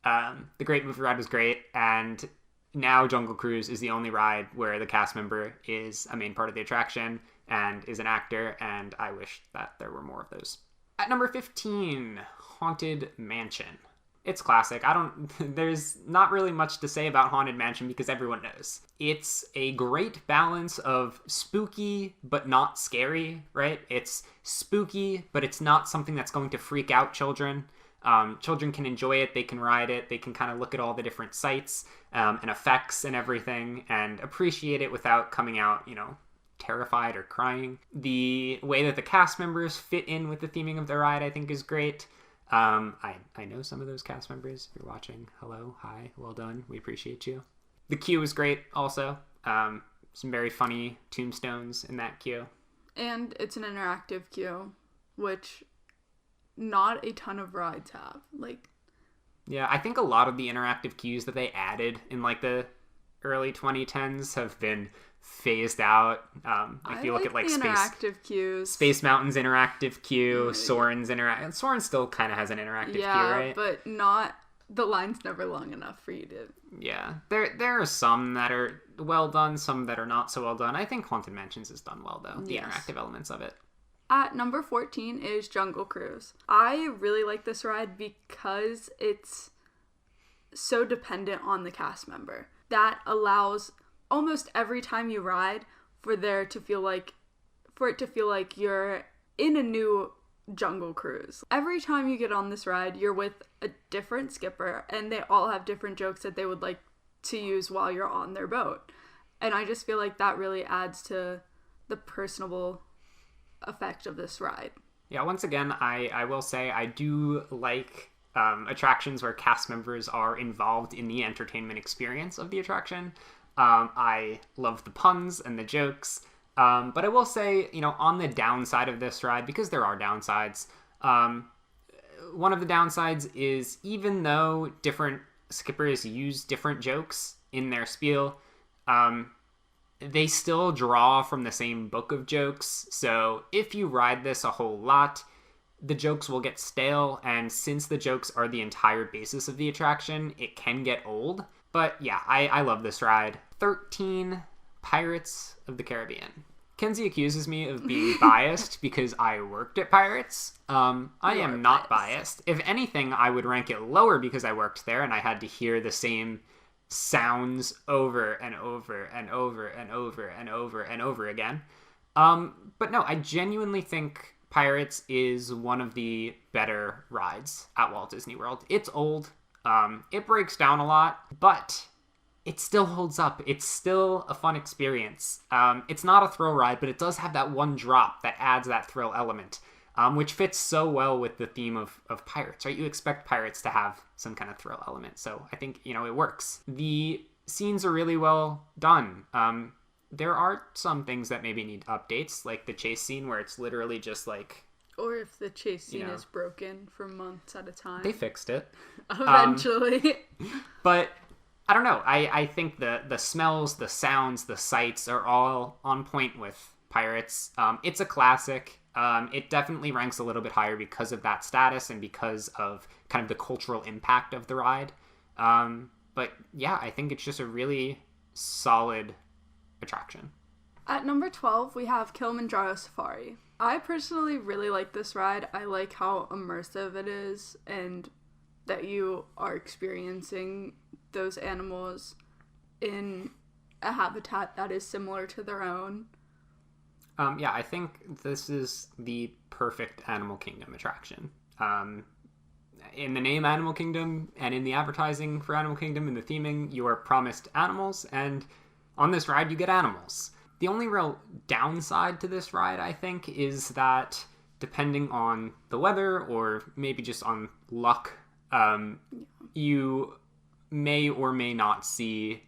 The Great Movie Ride was great, and now Jungle Cruise is the only ride where the cast member is a main part of the attraction and is an actor, and I wish that there were more of those. At number 15, Haunted Mansion. It's classic. There's not really much to say about Haunted Mansion because everyone knows. It's a great balance of spooky but not scary, right? It's spooky, but it's not something that's going to freak out children. Children can enjoy it, they can ride it, they can kind of look at all the different sights and effects and everything and appreciate it without coming out, terrified or crying. The way that the cast members fit in with the theming of the ride, I think, is great. I know some of those cast members. If you're watching, hello, hi, well done. We appreciate you. The queue is great also. Some very funny tombstones in that queue. And it's an interactive queue, which not a ton of rides have. Yeah, I think a lot of the interactive queues that they added in the early 2010s have been phased out. If you look at interactive queues, Space Mountain's interactive queue, Soarin's Soarin still kind of has an interactive queue, right? But not, the line's never long enough for you to. Yeah, there are some that are well done, some that are not so well done. I think Haunted Mansions is done well though. The interactive elements of it. At number 14 is Jungle Cruise. I really like this ride because it's so dependent on the cast member. That allows almost every time you ride for it to feel like you're in a new Jungle Cruise. Every time you get on this ride, you're with a different skipper and they all have different jokes that they would like to use while you're on their boat. And I just feel like that really adds to the personable effect of this ride. Yeah, once again, I will say I do like attractions where cast members are involved in the entertainment experience of the attraction. I love the puns and the jokes. But I will say, on the downside of this ride, because there are downsides, one of the downsides is even though different skippers use different jokes in their spiel, they still draw from the same book of jokes. So if you ride this a whole lot, the jokes will get stale. And since the jokes are the entire basis of the attraction, it can get old. But yeah, I love this ride. 13, Pirates of the Caribbean. Kenzie accuses me of being biased because I worked at Pirates. I am not biased. If anything, I would rank it lower because I worked there and I had to hear the same sounds over and over and over and over and over and over again. But no, I genuinely think Pirates is one of the better rides at Walt Disney World. It's old. It breaks down a lot, but it still holds up. It's still a fun experience. It's not a thrill ride, but it does have that one drop that adds that thrill element, which fits so well with the theme of Pirates, right? You expect Pirates to have some kind of thrill element, so I think, it works. The scenes are really well done. There are some things that maybe need updates, like the chase scene where it's literally just or if the chase scene is broken for months at a time. They fixed it. Eventually. But I don't know. I think the smells, the sounds, the sights are all on point with Pirates. It's a classic. It definitely ranks a little bit higher because of that status and because of kind of the cultural impact of the ride. But yeah, I think it's just a really solid attraction. At number 12, we have Kilimanjaro Safari. I personally really like this ride. I like how immersive it is and that you are experiencing those animals in a habitat that is similar to their own. Yeah, I think this is the perfect Animal Kingdom attraction. In the name Animal Kingdom and in the advertising for Animal Kingdom and the theming, you are promised animals, and on this ride you get animals. The only real downside to this ride, I think, is that depending on the weather or maybe just on luck, you may or may not see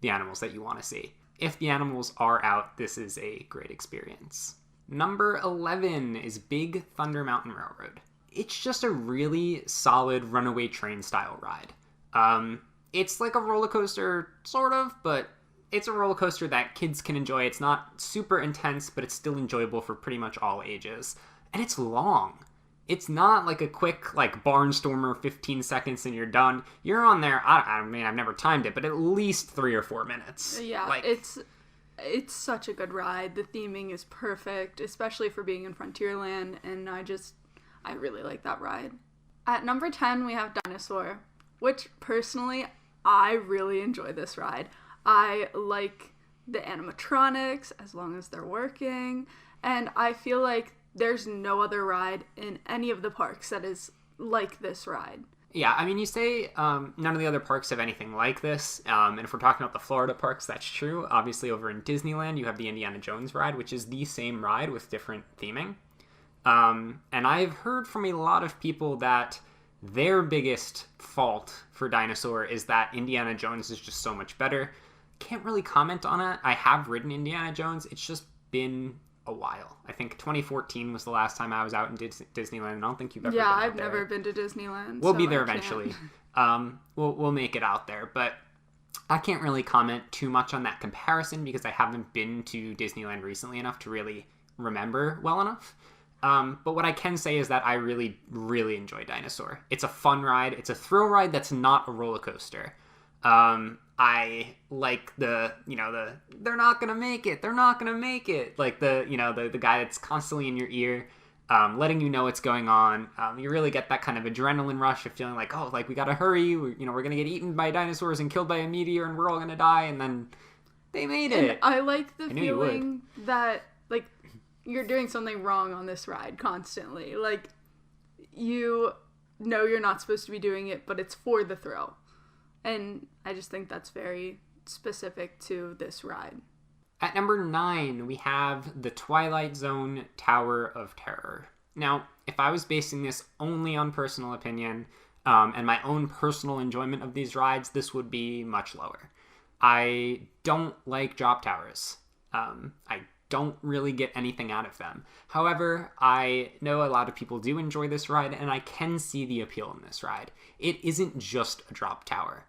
the animals that you want to see. If the animals are out, this is a great experience. Number 11 is Big Thunder Mountain Railroad. It's just a really solid runaway train style ride. It's like a roller coaster, sort of, but it's a roller coaster that kids can enjoy. It's not super intense, but it's still enjoyable for pretty much all ages. And it's long. it's not like a quick like barnstormer 15 seconds and you're done. You're on there, I mean, I've never timed it, but at least 3 or 4 minutes. Yeah, like, it's such a good ride. The theming is perfect, especially for being in Frontierland, and I really like that ride. At number 10, we have Dinosaur, which personally, I really enjoy this ride. I like the animatronics as long as they're working, and I feel like there's no other ride in any of the parks that is like this ride. Yeah, I mean, you say none of the other parks have anything like this, and if we're talking about the Florida parks, that's true. Obviously, over in Disneyland, you have the Indiana Jones ride, which is the same ride with different theming. And I've heard from a lot of people that their biggest fault for Dinosaur is that Indiana Jones is just so much better. Can't really comment on it. I have ridden Indiana Jones. It's just been a while. I think 2014 was the last time I was out in Disneyland. I don't think you've ever been out I've there. never been to Disneyland. We'll be there eventually. We'll make it out there, but I can't really comment too much on that comparison because I haven't been to Disneyland recently enough to really remember well enough. But what I can say is that I really, really enjoy Dinosaur. It's a fun ride. It's a thrill ride that's not a roller coaster. I like they're not gonna make it. They're not gonna make it. Like the guy that's constantly in your ear, letting you know what's going on. You really get that kind of adrenaline rush of feeling like, oh, like we gotta hurry. We're gonna get eaten by dinosaurs and killed by a meteor, and we're all gonna die. And then they made it. And I like the feeling that like you're doing something wrong on this ride constantly. Like you know you're not supposed to be doing it, but it's for the thrill. And I just think that's very specific to this ride. At number 9, we have the Twilight Zone Tower of Terror. Now, if I was basing this only on personal opinion and my own personal enjoyment of these rides, this would be much lower. I don't like drop towers. I don't really get anything out of them. However, I know a lot of people do enjoy this ride, and I can see the appeal in this ride. It isn't just a drop tower.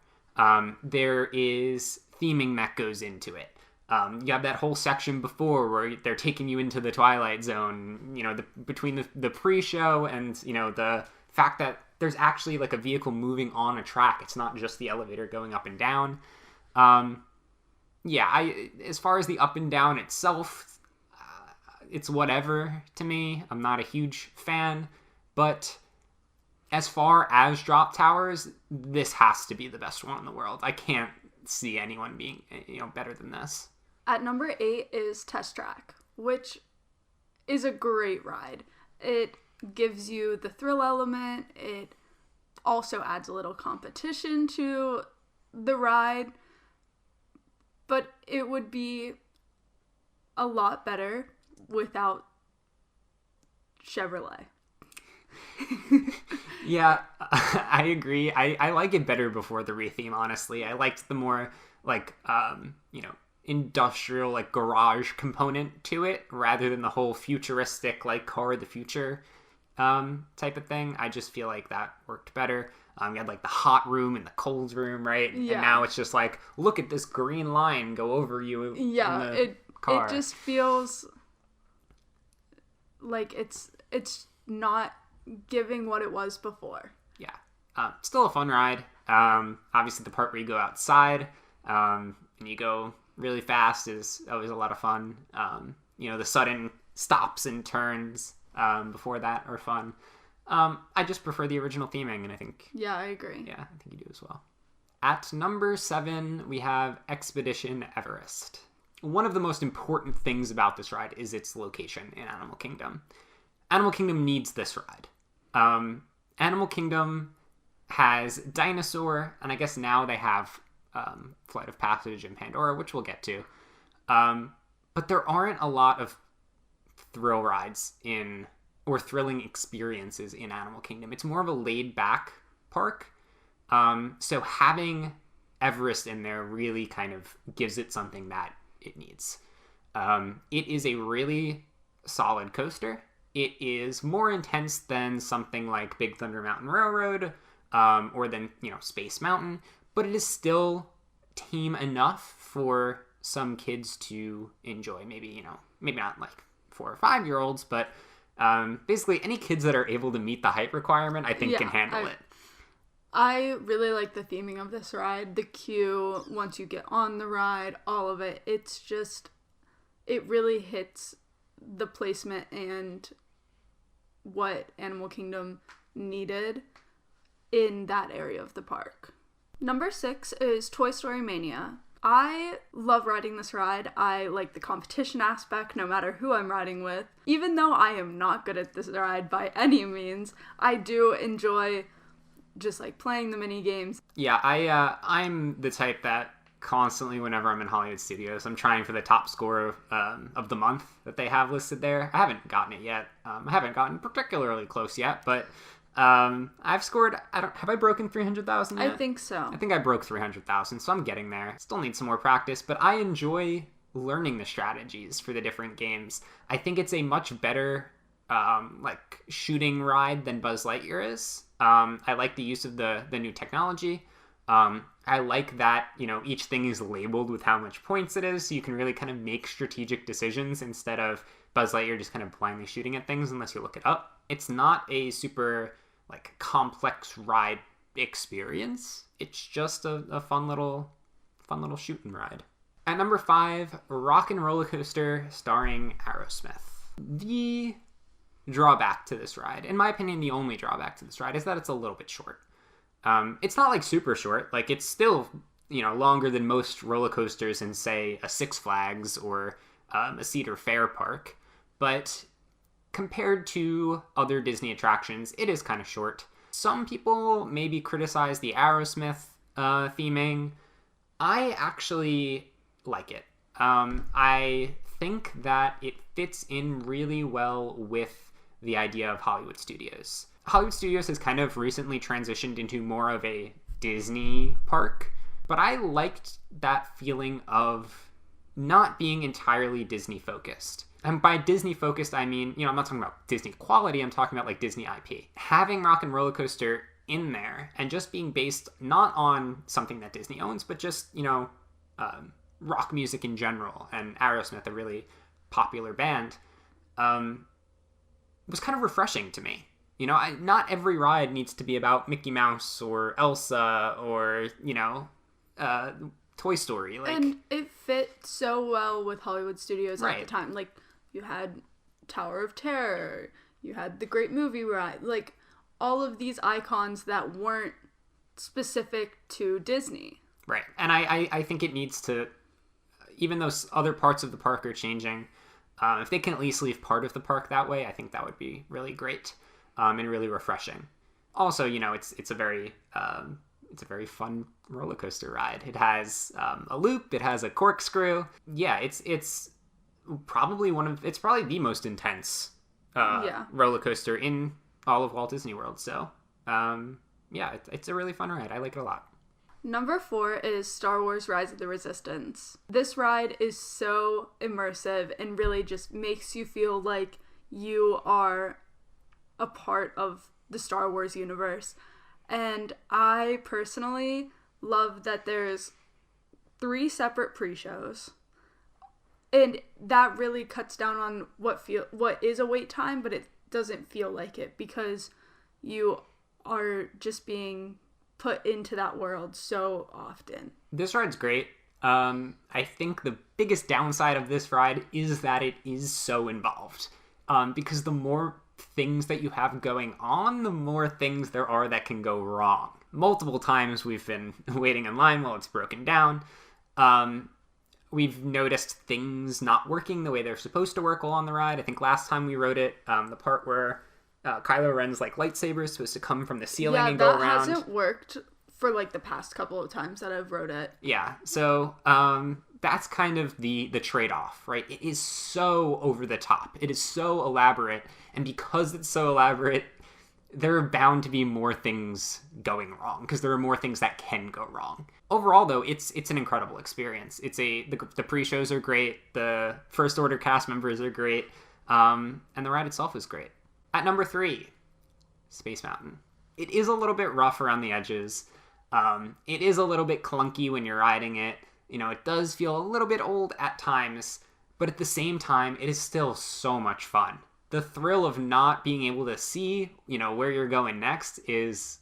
There is theming that goes into it. You have that whole section before where they're taking you into the Twilight Zone, between the pre-show and, the fact that there's actually like a vehicle moving on a track. It's not just the elevator going up and down. As far as the up and down itself, it's whatever to me. I'm not a huge fan, but as far as drop towers, this has to be the best one in the world. I can't see anyone being, better than this. At number 8 is Test Track, which is a great ride. It gives you the thrill element. It also adds a little competition to the ride. But it would be a lot better without Chevrolet. Yeah, I agree. I like it better before the retheme, honestly. I liked the more, industrial, garage component to it, rather than the whole futuristic, car of the future type of thing. I just feel like that worked better. You had, the hot room and the cold room, right? Yeah. And now it's just look at this green line go over you in the car. It just feels like it's not giving what it was before. Yeah. Still a fun ride. Obviously, the part where you go outside and you go really fast is always a lot of fun. The sudden stops and turns before that are fun. I just prefer the original theming, and I think... Yeah, I agree. Yeah, I think you do as well. At number 7, we have Expedition Everest. One of the most important things about this ride is its location in Animal Kingdom. Animal Kingdom needs this ride. Animal Kingdom has Dinosaur, and I guess now they have Flight of Passage and Pandora, which we'll get to. But there aren't a lot of thrill rides or thrilling experiences in Animal Kingdom. It's more of a laid-back park. So having Everest in there really kind of gives it something that it needs. It is a really solid coaster. It is more intense than something like Big Thunder Mountain Railroad or than, Space Mountain, but it is still tame enough for some kids to enjoy. Maybe, maybe not 4 or 5-year-olds, but Basically, any kids that are able to meet the height requirement, I think, can handle it. I really like the theming of this ride. The queue, once you get on the ride, all of it. It's just, it really hits the placement and what Animal Kingdom needed in that area of the park. Number 6 is Toy Story Mania. I love riding this ride. I like the competition aspect no matter who I'm riding with. Even though I am not good at this ride by any means, I do enjoy just like playing the mini games. Yeah, I'm the type that constantly, whenever I'm in Hollywood Studios, I'm trying for the top score of the month that they have listed there. I haven't gotten it yet. I haven't gotten particularly close yet, but I've scored, have I broken 300,000 yet? I think so. I think I broke 300,000, so I'm getting there. Still need some more practice, but I enjoy learning the strategies for the different games. I think it's a much better shooting ride than Buzz Lightyear is. I like the use of the new technology. I like that, each thing is labeled with how much points it is, so you can really kind of make strategic decisions instead of Buzz Lightyear just kind of blindly shooting at things unless you look it up. It's not a super complex ride experience. It's just a fun little shooting ride. At number 5, Rock and Roller Coaster starring Aerosmith. The drawback to this ride, in my opinion, the only drawback to this ride, is that it's a little bit short. It's not super short. It's still longer than most roller coasters in, say, a Six Flags or a Cedar Fair park, but compared to other Disney attractions, it is kind of short. Some people maybe criticize the Aerosmith theming. I actually like it. I think that it fits in really well with the idea of Hollywood Studios. Hollywood Studios has kind of recently transitioned into more of a Disney park, but I liked that feeling of not being entirely Disney focused. And by Disney focused, I mean, I'm not talking about Disney quality, I'm talking about Disney IP. Having Rock and Roller Coaster in there and just being based not on something that Disney owns, but just, rock music in general, and Aerosmith, a really popular band, was kind of refreshing to me. Not every ride needs to be about Mickey Mouse or Elsa or, Toy Story. And it fit so well with Hollywood Studios right. At the time. You had Tower of Terror, you had the Great Movie Ride, all of these icons that weren't specific to Disney. Right. And I think it needs to, even though other parts of the park are changing, if they can at least leave part of the park that way, I think that would be really great and really refreshing. Also, it's a very fun roller coaster ride. It has a loop. It has a corkscrew. Yeah, it's probably the most intense roller coaster in all of Walt Disney World. So, it's a really fun ride. I like it a lot. Number 4 is Star Wars Rise of the Resistance. This ride is so immersive and really just makes you feel like you are a part of the Star Wars universe. And I personally love that there's 3 separate pre-shows. And that really cuts down on what is a wait time, but it doesn't feel like it because you are just being put into that world so often. This ride's great. I think the biggest downside of this ride is that it is so involved. Because the more things that you have going on, the more things there are that can go wrong. Multiple times we've been waiting in line while it's broken down. We've noticed things not working the way they're supposed to work while on the ride. I think last time we rode it, the part where Kylo Ren's lightsaber is supposed to come from the ceiling and go around. Yeah, that hasn't worked for the past couple of times that I've rode it. Yeah, so that's kind of the trade-off, right? It is so over the top. It is so elaborate, and because it's so elaborate, there are bound to be more things going wrong, because there are more things that can go wrong. Overall, though, it's an incredible experience. The pre-shows are great, the First Order cast members are great, and the ride itself is great. At number 3, Space Mountain. It is a little bit rough around the edges. It is a little bit clunky when you're riding it. It does feel a little bit old at times, but at the same time, it is still so much fun. the thrill of not being able to see, where you're going next is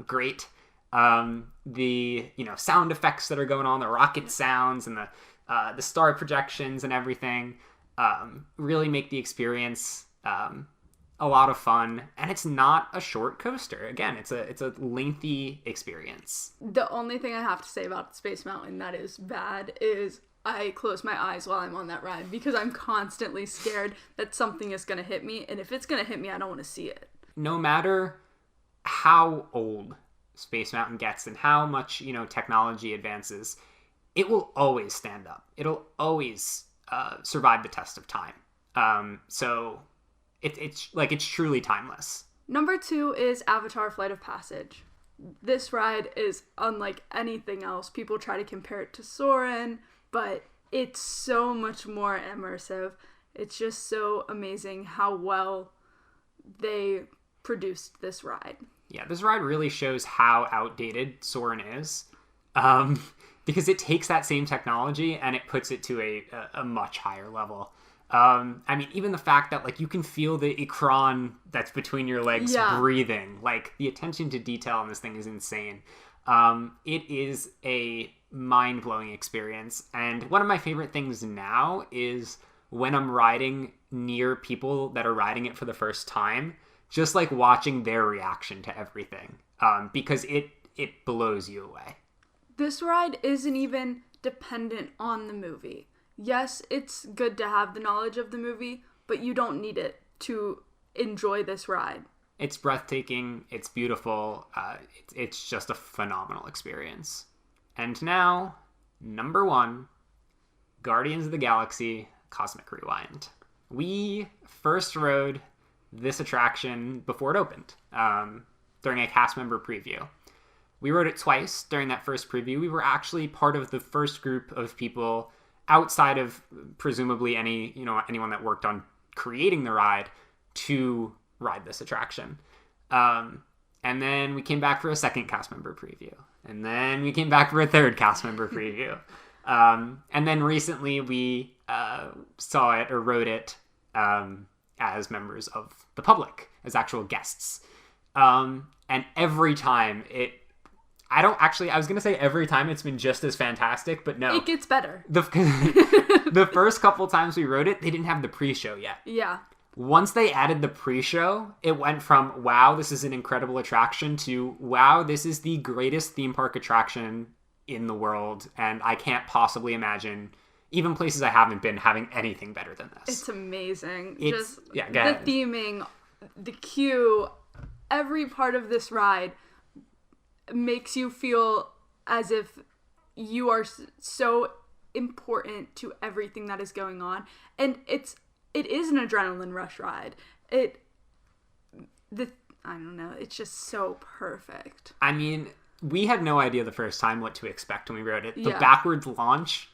great. The sound effects that are going on, the rocket sounds and the star projections and everything really make the experience a lot of fun. And it's not a short coaster. Again, it's a lengthy experience. The only thing I have to say about Space Mountain that is bad is I close my eyes while I'm on that ride because I'm constantly scared that something is going to hit me. And if it's going to hit me, I don't want to see it. No matter how old Space Mountain gets and how much, technology advances, it will always stand up. It'll always survive the test of time. So it's truly timeless. Number 2 is Avatar Flight of Passage. This ride is unlike anything else. People try to compare it to Soarin', but it's so much more immersive. It's just so amazing how well they produced this ride. Yeah, this ride really shows how outdated Soarin' is, because it takes that same technology and it puts it to a much higher level. Even the fact that you can feel the ikran that's between your legs breathing, the attention to detail on this thing is insane. It is a mind-blowing experience, and one of my favorite things now is when I'm riding near people that are riding it for the first time, just watching their reaction to everything, because it blows you away. This ride isn't even dependent on the movie. Yes, it's good to have the knowledge of the movie, but you don't need it to enjoy this ride. It's breathtaking. It's beautiful. It's just a phenomenal experience. And now, number 1, Guardians of the Galaxy Cosmic Rewind. We first rode this attraction before it opened, during a cast member preview. We rode it twice during that first preview. We were actually part of the first group of people outside of presumably anyone that worked on creating the ride to ride this attraction. And then we came back for a second cast member preview. And then we came back for a third cast member preview. And then recently we saw it or rode it as members of the public, as actual guests. And every time I was going to say every time it's been just as fantastic, but no. It gets better. The first couple times we rode it, they didn't have the pre-show yet. Yeah. Once they added the pre-show, it went from, wow, this is an incredible attraction, to, wow, this is the greatest theme park attraction in the world, and I can't possibly imagine, even places I haven't been, having anything better than this. It's amazing. Go ahead. The theming, the queue, every part of this ride makes you feel as if you are so important to everything that is going on. And it is an adrenaline rush ride. I don't know, it's just so perfect. I mean, we had no idea the first time what to expect when we rode it. The backwards launch,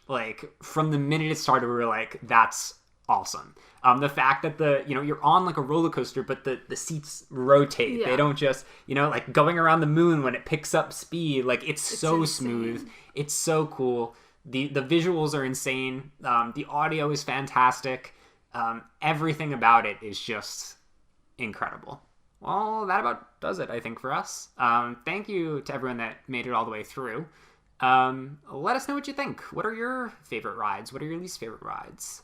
from the minute it started, we were like, that's awesome. The fact that you're on a roller coaster, but the seats rotate. Yeah. They don't just, going around the moon when it picks up speed. It's so insane. Smooth. It's so cool. The visuals are insane. The audio is fantastic. Everything about it is just incredible. Well, that about does it, I think, for us. Thank you to everyone that made it all the way through. Let us know what you think. What are your favorite rides? What are your least favorite rides?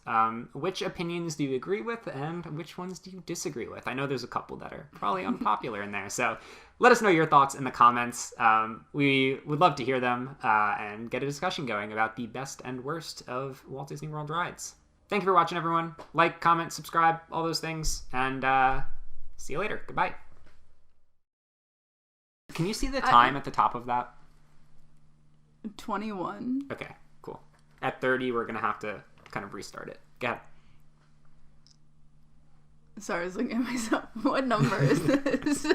Which opinions do you agree with, and which ones do you disagree with? I know there's a couple that are probably unpopular in there, so let us know your thoughts in the comments. We would love to hear them and get a discussion going about the best and worst of Walt Disney World rides. Thank you for watching, everyone. Like, comment, subscribe, all those things, and see you later. Goodbye. Can you see the time at the top of that? 21. Okay, cool. At 30, we're going to have to kind of restart it. Go ahead. Sorry, I was looking at myself. What number is this?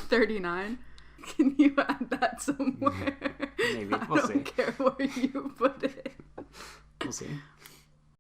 39? Can you add that somewhere? Maybe. We'll see. I don't care where you put it. We'll see.